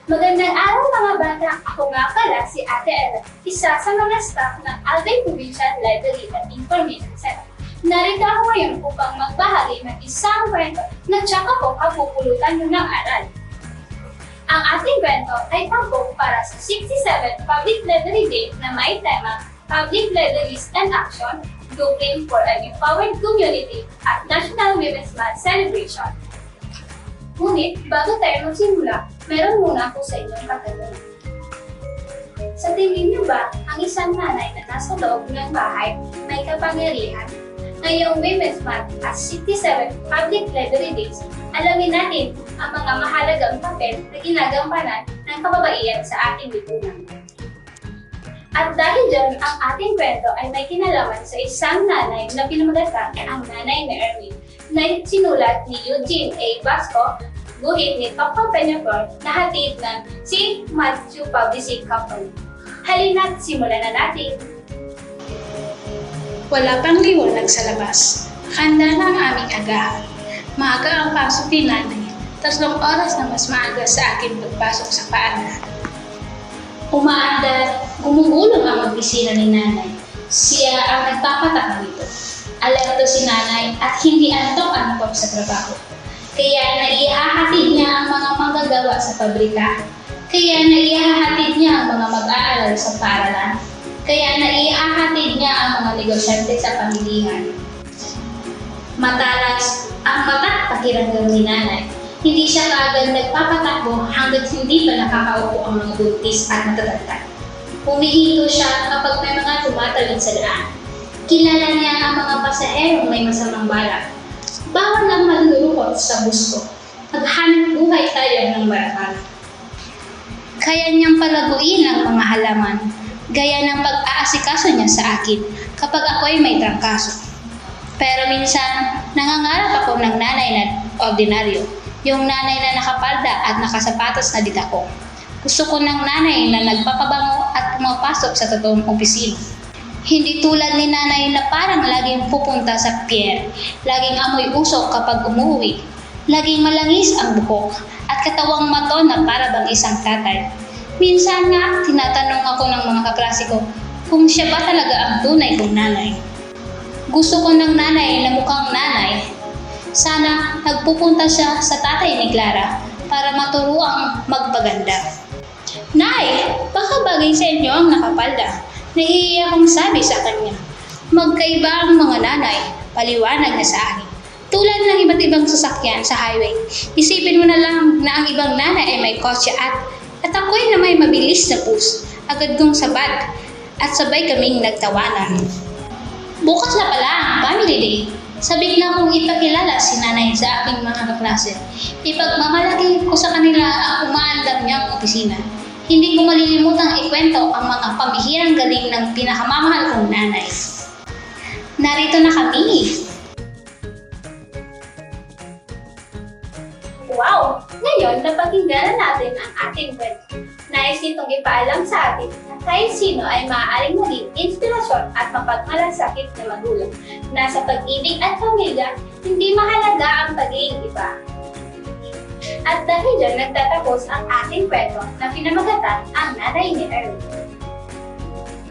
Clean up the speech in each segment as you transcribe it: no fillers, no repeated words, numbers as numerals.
Magandang araw mga bata! Ako nga pala si Ate Ella, isa sa mga staff ng Albay Provincial Library at Information Center. Narito ako ngayon upang magbahagi ng isang kwento na tsaka ko kapupulutan nyo ng aral. Ang ating kwento ay tampok para sa 67th Public Library Day na may tema Public Libraries and Action, Looking for an Empowered Community at National Women's Month Celebration. Ngunit, bago tayo magsimula, meron muna ako sa inyong katanungan. Sa tingin niyo ba, ang isang nanay na nasa loob ng bahay may kapangyarihan? Ngayong Women's Month at 67th Public Library Days, alamin natin ang mga mahalagang papel na ginagampanan ng kababaihan sa ating lipunan. At dahil dyan, ang ating kwento ay may kinalaman sa isang nanay na pinamagatan ang Nanay ni Erwin, na sinulat ni Eugene A. Basco, guhit ni Papa Peñaflor, na hatid ng St. Matthew Publishing Company. Halina't simulan na natin! Wala pang liwanag sa labas. Handa na ang aming agahan. Maaga ang pasok ni nanay. 3 oras na mas maaga sa akin pagpasok sa paaralan. Umaandar, gumugulong ang opisina ni nanay. Siya ang nagpapatak dito. Alerto si nanay at hindi antok-antok sa trabaho. Kaya naihahatid niya ang mga manggagawa sa pabrika. Kaya naihahatid niya ang mga mag-aaral sa paaralan. Kaya naihahatid niya ang mga negosyante sa pamilihan. Matalas ang mata't pakiramdam ni nanay. Hindi siya kaagad nagpapatakbo hanggat hindi pa nakakaupo ang mga buntis at matatanda. Humihinto siya kapag may mga tumatawid sa daan. Kilala niya ang mga pasaherong may masamang balak. Bawal ang malulukot sa gusto. Maghanap buhay tayo ng barakal. Kaya niyang palaguin ang mga halaman, gaya ng pag-aasikaso niya sa akin kapag ako'y may trangkaso. Pero minsan, nangangarap ako ng nanay na ordinaryo, yung nanay na nakapalda at nakasapatos na didako. Gusto ko ng nanay na nagpapabango at pumapasok sa totoong opisina. Hindi tulad ni nanay na parang laging pupunta sa pier, laging amoy usok kapag umuwi, laging malangis ang buhok, at katawang mato na para bang isang tatay. Minsan nga, tinatanong ako ng mga kaklase ko kung siya ba talaga ang tunay kong nanay. Gusto ko ng nanay na mukhang nanay. Sana nagpupunta siya sa tatay ni Clara para maturuang magpaganda. Nay, baka bagay sa inyo ang nakapalda. Nahihiya akong sabi sa kanya. Magkaiba ang mga nanay, paliwanag na sa akin. Tulad ng iba't ibang sasakyan sa highway, isipin mo na lang na ang ibang nanay ay may kotse at ako'y na may mabilis na bus. Agad kong sabat at sabay kaming nagtawanan. Bukas na pala ang family day. Sabik na akong ipakilala si nanay sa aking mga kaklase. Ipagmamalaki ko sa kanila ang umaandar niyang opisina. Hindi ko malilimutang ikwento ang mga pambihirang galing ng pinakamamahal kong nanay. Narito na kami! Wow! Ngayon, napakinggan na natin ang ating kwento. Nais nitong ipaalam sa atin na kahit sino ay maaaring maging inspirasyon at mapagmalasakit na magulang. Nasa pag-ibig at pamilya, hindi mahalaga ang pagiging iba. At dahil dyan, nagtatapos ang ating kwento na pinamagatan ang Nanay ni Erwin.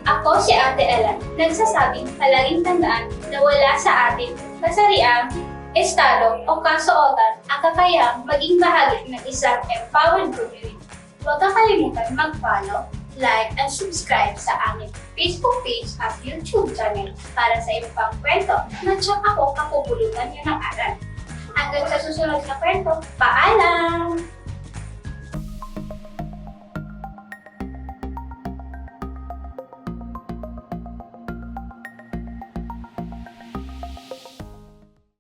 Ako si Ate Ella, nagsasabing palaging tandaan na wala sa atin kasariang, estado o kasuotan ang kakayahang maging bahagi ng isang empowered community. Huwag kakalimutan mag-follow, like, and subscribe sa aming Facebook page at YouTube channel para sa iba pang kwento na tsak ako kapupulutan nyo ng aral. Hanggang sa susunod na kwento, paalam!